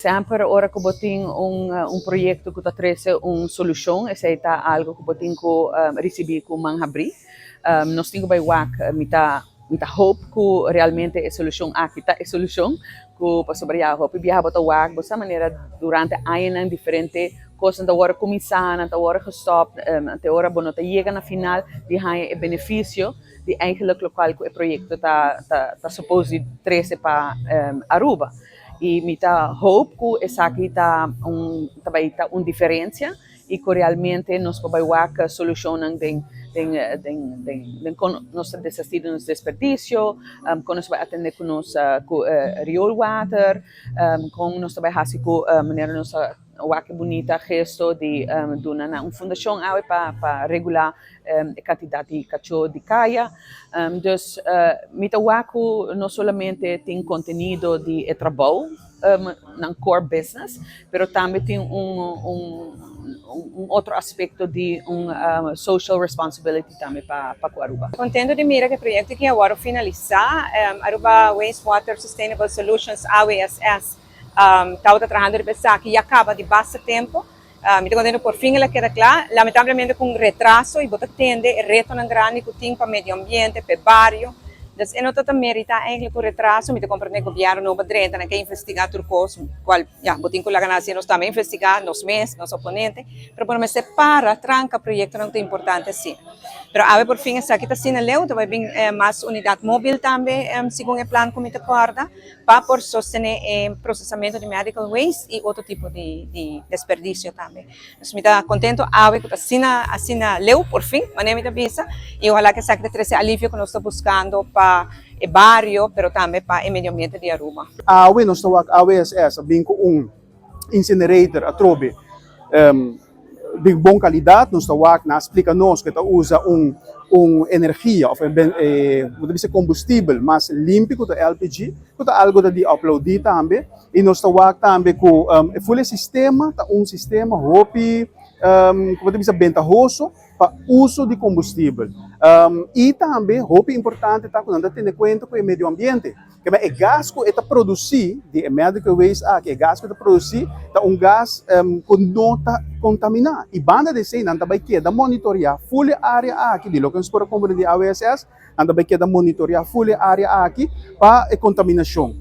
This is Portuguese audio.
Sempre ora que botin um projeto que está trazendo uma solução, esse é algo que botin que recebi com manhabri. Nós temos bem wak, mita hope que realmente a solução aqui tá a solução que para sobre a hope biar bota wak, dessa maneira durante anos diferente coisas da hora começar, da hora gestop, até hora bom tá chega na final de há benefício de eigenlijk local que o projeto tá suposto trazer para Aruba. E mita hope que essa aqui também tá uma diferença e que realmente nós podemos solucionar nosso desastre nos desperdício, com nós vai atender com nosso real water, com nós também fazer com maneira nossa water bonita gesto de uma fundação para regular a quantidade de cachorro de caia. Dus mita water não somente tem conteúdo de trabalho na core business, mas também tem outro aspecto de social responsibility também para Aruba. Contento de mirar que o projeto que agora finalizar, Aruba Wastewater Sustainable Solutions AWSS estava trabalhando de pensar que acaba de bastante tempo. Me estou contento por fim ela queda clara, lamentavelmente com retraso e botar tende reto na grande que tem para o meio ambiente, para o bairro. Dus en dat merita eigenlijk een retraso, me te compreender que o governo não badrenta, não quer investigar tudo coisa, qual, já, botin com a ganância nós também investigar, nos meses, nos oponentes, mas por me separa, tranca o projeto não é importante assim. Pero a ver por fim essa aqui está sendo leu, vai vir mais unidade móvel também, segundo o plano que me te acorda, para por sostener o processamento de medical waste e outro tipo de desperdício também. Então me está contento a ver que está assim leu por fim, mas me te avisa e ojalá que essa aqui traga alívio que nós estamos buscando para o bairro, pero também para o meio ambiente de Aruba. Awe nós estamos AWSS, bem com incinerator a trobe de boa qualidade, nós estamos na explica-nos que usa energia, ou combustível mais limpo que o LPG, que é algo de upload também, e nós estamos também com o sistema, um sistema hopi, como dizer, ventajoso para uso de combustível. E também, roupa importante, está quando a gente tem conta com o meio ambiente. Que é gás que está produzido, de medical waste, que é gás que está produzido, é gás que não está contaminado. E banda de sei, não também queda monitorear full área aqui, de locais para a comunidade AWSS, não também queda monitorear full área aqui para a contaminação.